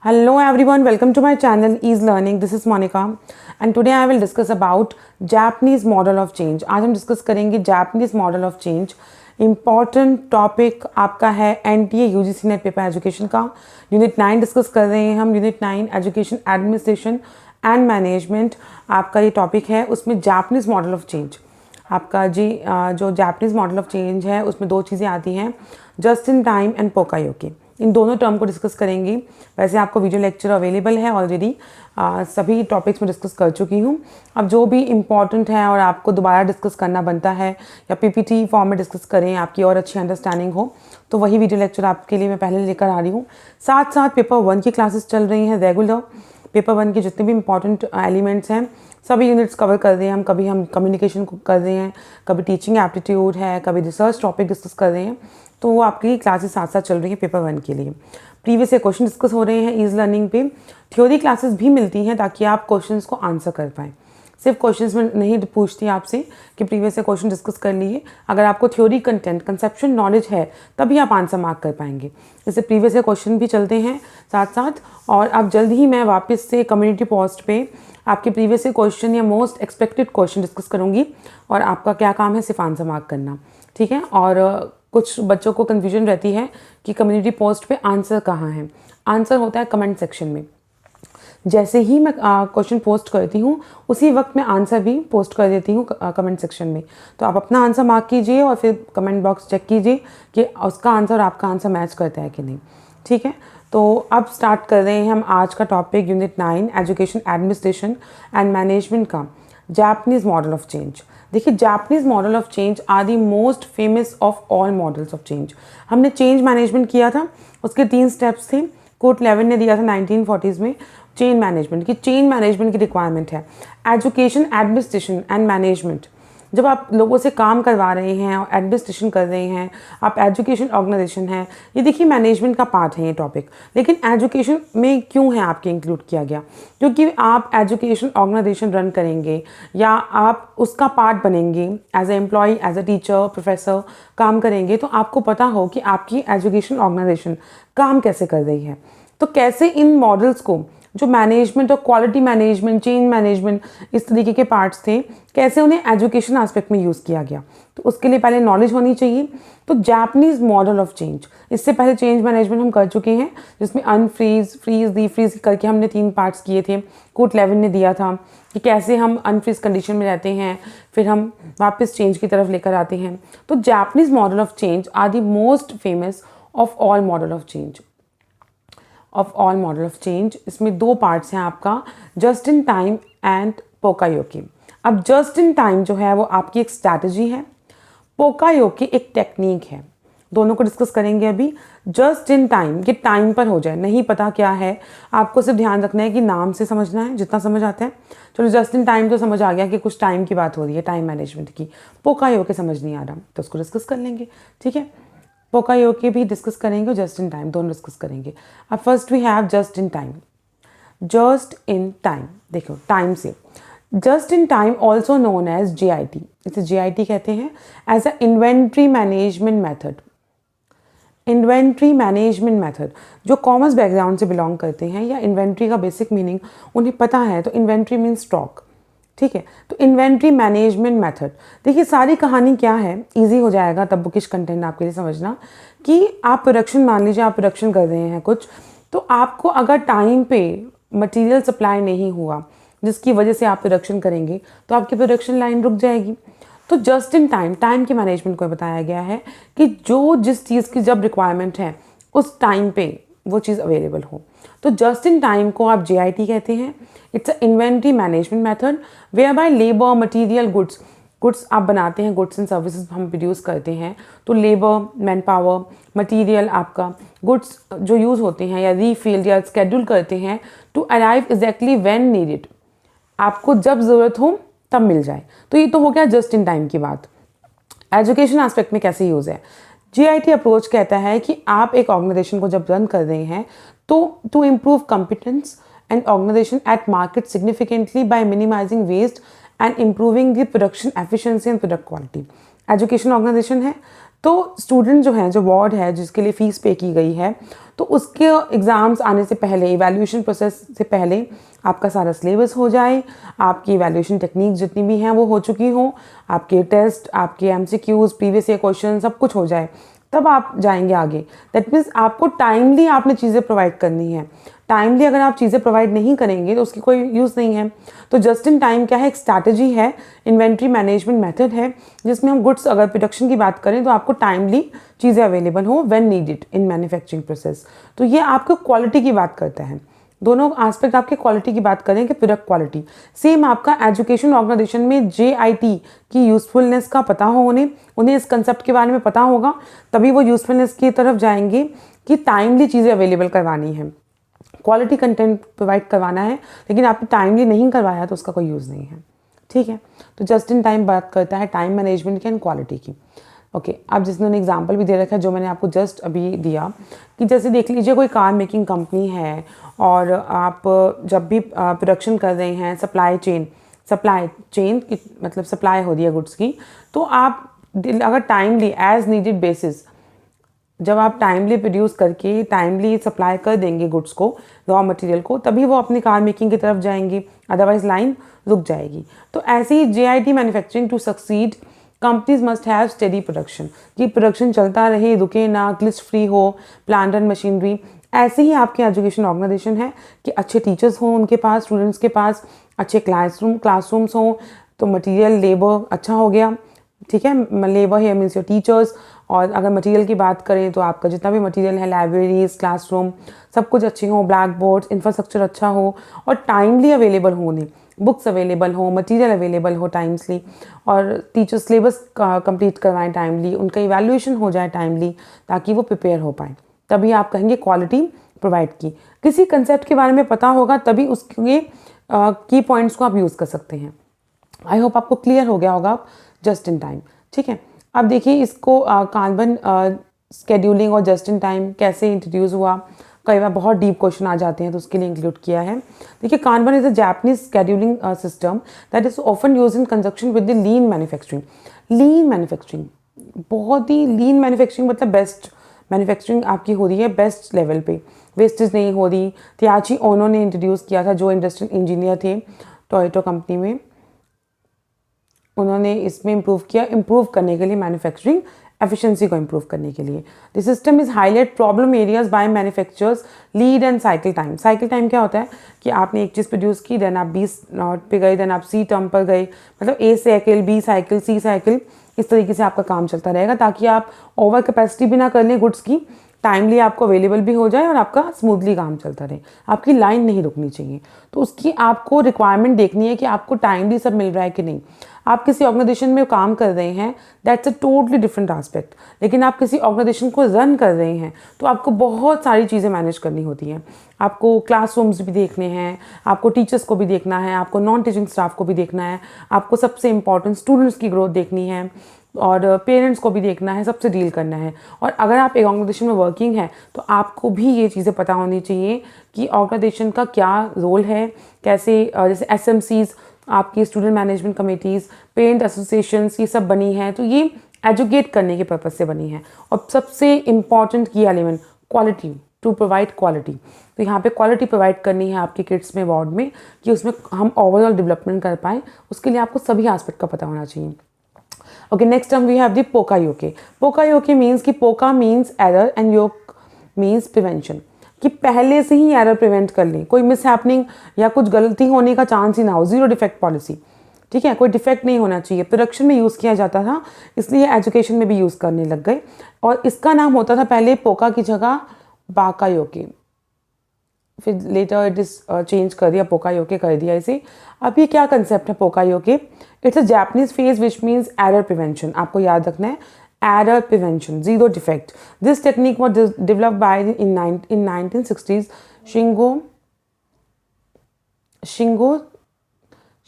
Hello everyone, welcome to my channel Ease Learning. This is Monica and today I will discuss about Japanese model of change. आज हम discuss करेंगे Japanese model of change. Important topic आपका है NTA UGC net paper education का unit 9 discuss कर रहे हैं हम. Unit 9 education administration and management आपका ये टॉपिक है. उसमें जापानीज़ मॉडल ऑफ चेंज आपका जो जापानीज़ मॉडल ऑफ चेंज है उसमें दो चीज़ें आती हैं, जस्ट इन टाइम एंड पोकायोके. इन दोनों टर्म को डिस्कस करेंगे. वैसे आपको वीडियो लेक्चर अवेलेबल है ऑलरेडी, सभी टॉपिक्स में डिस्कस कर चुकी हूँ. अब जो भी इम्पॉर्टेंट है और आपको दोबारा डिस्कस करना बनता है या पीपीटी फॉर्म में डिस्कस करें आपकी और अच्छी अंडरस्टैंडिंग हो, तो वही वीडियो लेक्चर आपके लिए मैं पहले लेकर आ रही हूँ. साथ साथ पेपर 1 की क्लासेस चल रही हैं रेगुलर. पेपर 1 के जितने भी इम्पॉर्टेंट एलिमेंट्स हैं सभी यूनिट्स कवर कर रहे हैं हम. कभी हम कम्युनिकेशन कर रहे हैं, कभी टीचिंग एप्टीट्यूड है, कभी रिसर्च टॉपिक डिस्कस कर रहे हैं. तो वो आपकी क्लासेस साथ साथ चल रही हैं पेपर 1 के लिए. प्रीवियस ईयर क्वेश्चन डिस्कस हो रहे हैं ईज लर्निंग पे. थ्योरी क्लासेस भी मिलती हैं ताकि आप क्वेश्चंस को आंसर कर पाएँ. सिर्फ क्वेश्चंस में नहीं पूछती आपसे कि प्रीवियस ईयर क्वेश्चन डिस्कस कर लिए. अगर आपको थ्योरी कंटेंट कंसेप्शन नॉलेज है तभी आप आंसर मार्क कर पाएंगे. जैसे प्रीवियस ईयर क्वेश्चन भी चलते हैं साथ साथ. और अब जल्द ही मैं वापस से कम्युनिटी पोस्ट पे आपके प्रीवियस ईयर क्वेश्चन या मोस्ट एक्सपेक्टेड क्वेश्चन डिस्कस करूँगी और आपका क्या काम है सिर्फ आंसर मार्क करना, ठीक है. और कुछ बच्चों को कन्फ्यूजन रहती है कि कम्युनिटी पोस्ट पे आंसर कहाँ है. आंसर होता है कमेंट सेक्शन में. जैसे ही मैं क्वेश्चन पोस्ट करती हूँ उसी वक्त मैं आंसर भी पोस्ट कर देती हूँ कमेंट सेक्शन में. तो आप अपना आंसर मार्क कीजिए और फिर कमेंट बॉक्स चेक कीजिए कि उसका आंसर और आपका आंसर मैच करता है कि नहीं, ठीक है. तो अब स्टार्ट कर रहे हैं हम आज का topic unit 9 education administration and management का जापानीज़ मॉडल ऑफ चेंज. देखिए, Japanese model of change are the most famous of all models of change. हमने चेंज मैनेजमेंट किया था, उसके 3 स्टेप्स थे. कोर्ट 11 ने दिया था 1940s में चेंज मैनेजमेंट की. चेंज मैनेजमेंट की रिक्वायरमेंट है एजुकेशन एडमिनिस्ट्रेशन एंड मैनेजमेंट. जब आप लोगों से काम करवा रहे हैं और एडमिनिस्ट्रेशन कर रहे हैं, आप एजुकेशन ऑर्गेनाइजेशन है, ये देखिए मैनेजमेंट का पार्ट है ये टॉपिक. लेकिन एजुकेशन में क्यों है आपके इंक्लूड किया गया? क्योंकि आप एजुकेशन ऑर्गेनाइजेशन रन करेंगे या आप उसका पार्ट बनेंगे as a employee, as a teacher, professor काम करेंगे, तो आपको पता हो कि आपकी एजुकेशन ऑर्गेनाइजेशन काम कैसे कर रही है. तो कैसे इन मॉडल्स को, जो मैनेजमेंट और क्वालिटी मैनेजमेंट, चेंज मैनेजमेंट, इस तरीके के पार्ट्स थे, कैसे उन्हें एजुकेशन एस्पेक्ट में यूज़ किया गया. तो उसके लिए पहले नॉलेज होनी चाहिए. तो जापानीज़ मॉडल ऑफ चेंज, इससे पहले चेंज मैनेजमेंट हम कर चुके हैं जिसमें अनफ्रीज, फ्रीज, डीफ्रीज करके हमने 3 पार्ट्स किए थे. कोर्ट 11 ने दिया था कि कैसे हम अनफ्रीज कंडीशन में रहते हैं फिर हम वापस चेंज की तरफ लेकर आते हैं. तो Japanese model of change are the most famous of all model of change. इसमें 2 पार्ट्स हैं आपका, just in time and pokayoke. अब जस्ट इन टाइम जो है वो आपकी एक स्ट्रैटेजी है, पोकायोके एक टेक्निक है. दोनों को डिस्कस करेंगे अभी. जस्ट इन टाइम, ये टाइम पर हो जाए, नहीं पता क्या है, आपको सिर्फ ध्यान रखना है कि नाम से समझना है जितना समझ आता है. चलो, जस्ट इन टाइम तो समझ आ गया कि कुछ टाइम की बात हो रही है, टाइम मैनेजमेंट की. पोकायोके समझ नहीं आ रहा तो उसको डिस्कस कर लेंगे, ठीक है. पोकायोके भी डिस्कस करेंगे और जस्ट इन टाइम दोनों डिस्कस करेंगे. अब first we have just in time. Just in time, देखो टाइम से just in time also known as JIT. इसे JIT कहते हैं, as a inventory management method. Inventory management method जो कॉमर्स बैकग्राउंड से बिलोंग करते हैं या इन्वेंट्री का बेसिक मीनिंग उन्हें पता है, तो इन्वेंट्री मीन्स स्टॉक, ठीक है. तो इन्वेंट्री मैनेजमेंट मेथड, देखिए सारी कहानी क्या है, इजी हो जाएगा तब बुकिश कंटेंट आपके लिए समझना. कि आप प्रोडक्शन, मान लीजिए आप प्रोडक्शन कर रहे हैं कुछ, तो आपको अगर टाइम पे मटेरियल सप्लाई नहीं हुआ जिसकी वजह से आप प्रोडक्शन करेंगे तो आपकी प्रोडक्शन लाइन रुक जाएगी. तो जस्ट इन टाइम, टाइम के मैनेजमेंट को बताया गया है कि जिस चीज़ की जब रिक्वायरमेंट है उस टाइम पे वो चीज़ अवेलेबल हो. तो जस्ट इन टाइम को आप JIT कहते हैं. It's a inventory management method where by labour, material, goods आप बनाते हैं, गुड्स एंड सर्विसेज हम प्रोड्यूस करते हैं. तो लेबर, मैन पावर, मटीरियल, आपका गुड्स जो यूज़ होते हैं या रीफिल या स्केड्यूल करते हैं to arrive exactly when needed, आपको जब ज़रूरत हो तब मिल जाए. तो ये तो हो गया जस्ट इन टाइम की बात. एजुकेशन एस्पेक्ट में कैसे यूज़ है, JIT अप्रोच कहता है कि आप एक ऑर्गेनाइजेशन को जब रन कर रहे हैं तो to improve competence and organisation at market significantly by minimising waste and improving the production efficiency and product quality. Education organisation है तो स्टूडेंट जो है, जो वार्ड है जिसके लिए फ़ीस पे की गई है, तो उसके एग्ज़ाम्स आने से पहले, इवैल्यूएशन प्रोसेस से पहले आपका सारा सिलेबस हो जाए, आपकी इवैल्यूएशन टेक्निक जितनी भी हैं वो हो चुकी हो, आपके टेस्ट, आपके एमसीक्यूज़, प्रीवियस ईयर क्वेश्चन सब कुछ हो जाए, तब आप जाएंगे आगे। दैट मीन्स आपको टाइमली आपने चीज़ें प्रोवाइड करनी है। टाइमली अगर आप चीज़ें प्रोवाइड नहीं करेंगे तो उसकी कोई यूज़ नहीं है। तो जस्ट इन टाइम क्या है, एक स्ट्रैटेजी है, इन्वेंट्री मैनेजमेंट मेथड है, जिसमें हम गुड्स, अगर प्रोडक्शन की बात करें तो आपको टाइमली चीज़ें अवेलेबल हो when needed in manufacturing process. तो ये आपको क्वालिटी की बात करता है। दोनों एस्पेक्ट आपके क्वालिटी की बात करें कि प्रोडक्ट क्वालिटी। सेम आपका एजुकेशन ऑर्गेनाइजेशन में JIT की यूज़फुलनेस का पता हो, उन्हें इस कंसेप्ट के बारे में पता होगा, तभी वो यूज़फुलनेस की तरफ जाएंगे कि टाइमली चीज़ें अवेलेबल करवानी है, क्वालिटी कंटेंट प्रोवाइड करवाना है। लेकिन आपने टाइमली नहीं करवाया तो उसका कोई यूज़ नहीं है। ठीक है, तो जस्ट इन टाइम बात करता है टाइम मैनेजमेंट की एंड क्वालिटी की। ओके, अब जिसने एग्जांपल भी दे रखा है जो मैंने आपको जस्ट अभी दिया, कि जैसे देख लीजिए कोई कार मेकिंग कंपनी है और आप जब भी प्रोडक्शन कर रहे हैं, सप्लाई चेन की मतलब सप्लाई हो रही है गुड्स की, तो आप अगर टाइमली एज नीडेड बेसिस, जब आप टाइमली प्रोड्यूस करके टाइमली सप्लाई कर देंगे गुड्स को, रॉ मटेरियल को, तभी वो अपनी कार मेकिंग की तरफ जाएंगी, अदरवाइज लाइन रुक जाएगी। तो ऐसे ही JIT manufacturing to succeed companies must have steady production, कि प्रोडक्शन चलता रहे, रुके ना, ग्लिच फ्री हो प्लांट एंड मशीनरी। ऐसे ही आपके एजुकेशन ऑर्गेनाइजेशन है कि अच्छे टीचर्स हों उनके पास, स्टूडेंट्स के पास अच्छे क्लासरूम्स हों, तो मटेरियल लेबर अच्छा हो गया। ठीक है, लेबर है मीन्स योर टीचर्स। और अगर मटेरियल की बात करें तो आपका जितना भी मटेरियल है, लाइब्रेरीज, क्लासरूम, सब कुछ अच्छे हों, ब्लैक बोर्ड्स, इंफ्रास्ट्रक्चर अच्छा हो और टाइमली अवेलेबल हो, उन्हें बुक्स अवेलेबल हो, मटेरियल अवेलेबल हो टाइम्सली, और टीचर सिलेबस कंप्लीट करवाएं टाइमली, उनका इवैल्यूएशन हो जाए टाइमली, ताकि वो प्रिपेयर हो पाए। तभी आप कहेंगे क्वालिटी प्रोवाइड की। किसी कंसेप्ट के बारे में पता होगा तभी उसके की पॉइंट्स को आप यूज़ कर सकते हैं। आई होप आपको क्लियर हो गया होगा जस्ट इन टाइम। ठीक है, अब देखिए इसको कार्बन स्केड्यूलिंग और जस्ट इन टाइम कैसे इंट्रोड्यूस हुआ। कई बार बहुत डीप क्वेश्चन आ जाते हैं तो उसके लिए इंक्लूड किया है। देखिए, carbon is a Japanese scheduling system that is often use in conjunction with the lean manufacturing. Lean manufacturing, बहुत ही लीन मैन्युफैक्चरिंग मतलब बेस्ट मैन्युफैक्चरिंग आपकी हो रही है बेस्ट लेवल पे, वेस्टेज नहीं हो रही। त्याची ओनो ने इंट्रोड्यूस किया था, जो इंडस्ट्रियल इंजीनियर थे टोयोटो कंपनी में, उन्होंने इसमें इम्प्रूव किया, इम्प्रूव करने के लिए, मैन्युफैक्चरिंग एफिशिएंसी को इम्प्रूव करने के लिए। The system is highlight problem areas by manufacturers, lead and cycle time. Cycle time क्या होता है कि आपने एक चीज़ प्रोड्यूस की, देन आप B पे गए, देन आप C टर्म पर गए, मतलब A cycle, B cycle, C cycle, इस तरीके से आपका काम चलता रहेगा, ताकि आप ओवर कैपेसिटी भी ना कर लें गुड्स की, टाइमली आपको अवेलेबल भी हो जाए और आपका स्मूथली काम चलता रहे, आपकी लाइन नहीं रुकनी चाहिए। तो उसकी आपको रिक्वायरमेंट देखनी है कि आपको टाइमली सब मिल रहा है कि नहीं। आप किसी ऑर्गेनाइजेशन में काम कर रहे हैं, that's a totally different aspect. लेकिन आप किसी ऑर्गेनाइजेशन को रन कर रहे हैं तो आपको बहुत सारी चीज़ें मैनेज करनी होती हैं। आपको क्लासरूम्स भी देखने हैं, आपको टीचर्स को भी देखना है, आपको नॉन टीचिंग स्टाफ को भी देखना है, आपको सबसे इंपॉर्टेंट स्टूडेंट्स की ग्रोथ देखनी है, और पेरेंट्स को भी देखना है, सबसे डील करना है। और अगर आप एक ऑर्गेनाइजेशन में वर्किंग है तो आपको भी ये चीज़ें पता होनी चाहिए कि ऑर्गेनाइजेशन का क्या रोल है, कैसे, जैसे SMCs, आपकी student management committees, parent associations, ये सब बनी हैं, तो ये एजुकेट करने के पर्पज़ से बनी है। और सबसे इम्पॉर्टेंट की element quality, to provide quality. तो यहाँ पे क्वालिटी प्रोवाइड करनी है आपके किड्स में, वार्ड में, कि उसमें हम ओवरऑल डेवलपमेंट कर पाएँ। उसके लिए आपको सभी एस्पेक्ट का पता होना चाहिए। Okay, next term we have the POCA-YOK. POCA-YOK means कि POCA means error and YOK means prevention, कि पहले से ही एरर प्रिवेंट कर लें, कोई मिस हैपनिंग या कुछ गलती होने का चांस ही ना हो, जीरो डिफेक्ट पॉलिसी। ठीक है, कोई डिफेक्ट नहीं होना चाहिए। प्रोडक्शन में यूज़ किया जाता था, इसलिए एजुकेशन में भी यूज़ करने लग गए, और इसका नाम होता था पहले पोका की जगह बाका-योके, फिर लेटर इट इज चेंज कर दिया, पोका-योके कर दिया इसे। अब ये क्या कंसेप्ट है poka-yoke? It's a Japanese phase which means error prevention. आपको याद रखना है, error prevention, zero defect. This technique was developed by in 1960s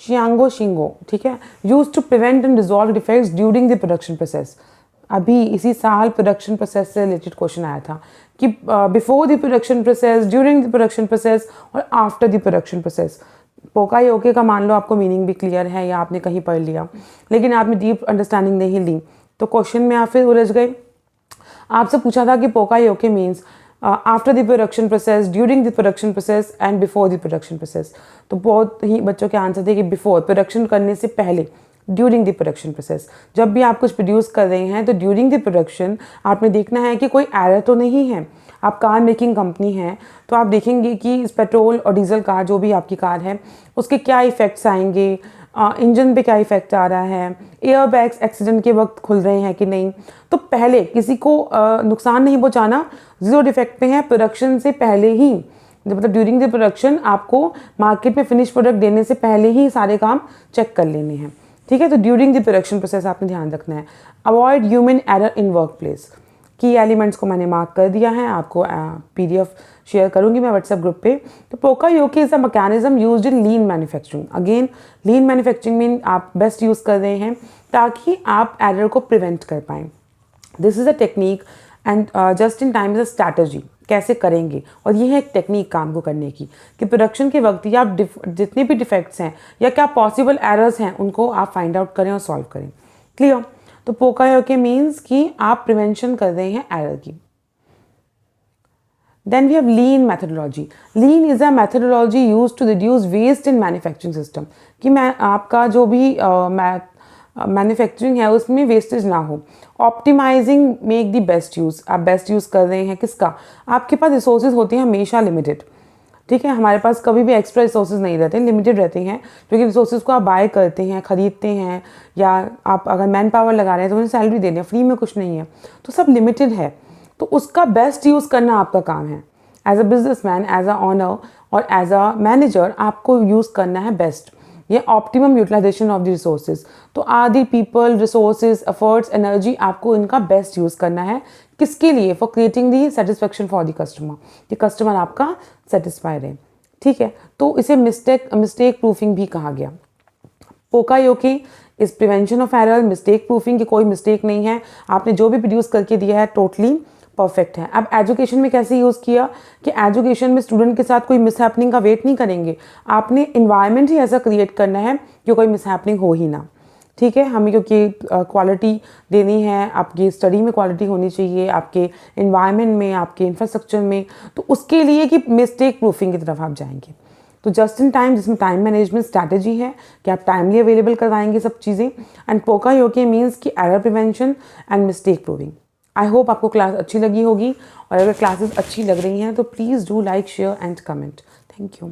Shingo, ठीक है, use to prevent and resolve defects during the production process. अभी इसी साल production process से रिलेटेड क्वेश्चन आया था कि before the production process, during the production process और after the production process. Poka-yoke का मान लो आपको मीनिंग भी क्लियर है या आपने कहीं पढ़ लिया, लेकिन आपने डीप अंडरस्टैंडिंग नहीं ली, तो क्वेश्चन में आप फिर उलझ गए। आपसे पूछा था कि poka-yoke means after the production process, during the production process and before the production process. तो बहुत ही बच्चों के आंसर थे कि बिफोर, प्रोडक्शन करने से पहले, ड्यूरिंग द प्रोडक्शन प्रोसेस। जब भी आप कुछ प्रोड्यूस कर रहे हैं तो ड्यूरिंग द प्रोडक्शन आपने देखना है कि कोई एरर तो नहीं है। आप कार मेकिंग कंपनी है तो आप देखेंगे कि इस पेट्रोल और डीजल कार, जो भी आपकी कार है, उसके क्या इफ़ेक्ट्स आएंगे, इंजन पे क्या इफ़ेक्ट आ रहा है, एयर बैग्स एक्सीडेंट के वक्त खुल रहे हैं कि नहीं। तो पहले किसी को नुकसान नहीं पहुंचाना, ज़ीरो डिफेक्ट पे है प्रोडक्शन से पहले ही, मतलब ड्यूरिंग द प्रोडक्शन आपको मार्केट में फिनिश प्रोडक्ट देने से पहले ही सारे काम चेक कर लेने हैं। ठीक है, तो ड्यूरिंग द प्रोडक्शन प्रोसेस आपने ध्यान रखना है। Avoid human error in work place. की एलिमेंट्स को मैंने मार्क कर दिया है, आपको PDF शेयर करूंगी मैं व्हाट्सएप ग्रुप पे। तो poka-yoke is a mechanism used in lean manufacturing. Again lean manufacturing में आप बेस्ट यूज़ कर रहे हैं ताकि आप एरर को प्रिवेंट कर पाएँ। This is a technique and just in time is a strategy. कैसे करेंगे, और ये है एक टेक्निक काम को करने की कि प्रोडक्शन के वक्त या जितने भी डिफेक्ट्स हैं या क्या पॉसिबल एरर्स हैं उनको आप फाइंड आउट करें और सॉल्व करें। क्लियर? तो पोकायोके मीन्स कि आप प्रिवेंशन कर रहे हैं एरर की। Then we have lean methodology. Lean is a methodology use to reduce waste in manufacturing system. कि मैं आपका जो भी मैन्युफैक्चरिंग है उसमें वेस्टेज ना हो। Optimising make the best use. आप बेस्ट यूज़ कर रहे हैं किसका? आपके पास रिसोर्सेज होते हैं हमेशा लिमिटेड। ठीक है, हमारे पास कभी भी एक्स्ट्रा रिसोर्सेज नहीं रहते, लिमिटेड रहते हैं, क्योंकि रिसोर्सेज को आप बाय करते हैं, ख़रीदते हैं, या आप अगर मैन पावर लगा रहे हैं तो उन्हें सैलरी देनी है, फ्री में कुछ नहीं है, तो सब लिमिटेड है। तो उसका बेस्ट यूज़ करना आपका काम है। As a businessman, as a owner और एज अ मैनेजर आपको यूज़ करना है बेस्ट, ये optimum utilisation of the resources. तो are the people, resources, efforts, energy, आपको इनका बेस्ट यूज़ करना है। किसके लिए? For creating the satisfaction for the customer, कि कस्टमर आपका सेटिस्फाइड है। ठीक है, तो इसे मिस्टेक प्रूफिंग भी कहा गया। Poka-yoke is prevention of error, mistake proofing, कि कोई मिस्टेक नहीं है, आपने जो भी प्रोड्यूस करके दिया है टोटली परफेक्ट है। अब एजुकेशन में कैसे यूज़ किया कि एजुकेशन में स्टूडेंट के साथ कोई मिसहैपनिंग का वेट नहीं करेंगे, आपने इन्वायरमेंट ही ऐसा क्रिएट करना है कि कोई मिसहैपनिंग हो ही ना। ठीक है, हमें क्योंकि क्वालिटी देनी है, आपकी स्टडी में क्वालिटी होनी चाहिए, आपके इन्वायरमेंट में, आपके इंफ्रास्ट्रक्चर में, तो उसके लिए कि मिस्टेक प्रूफिंग की तरफ आप जाएंगे। तो जस्ट इन टाइम, जिसमें टाइम मैनेजमेंट स्ट्रैटेजी है कि आप टाइमली अवेलेबल करवाएंगे सब चीज़ें। एंड पोकायोके मीन्स कि error prevention and mistake proving. I hope आपको क्लास अच्छी लगी होगी, और अगर क्लासेस अच्छी लग रही हैं तो please do like, share and comment. Thank you.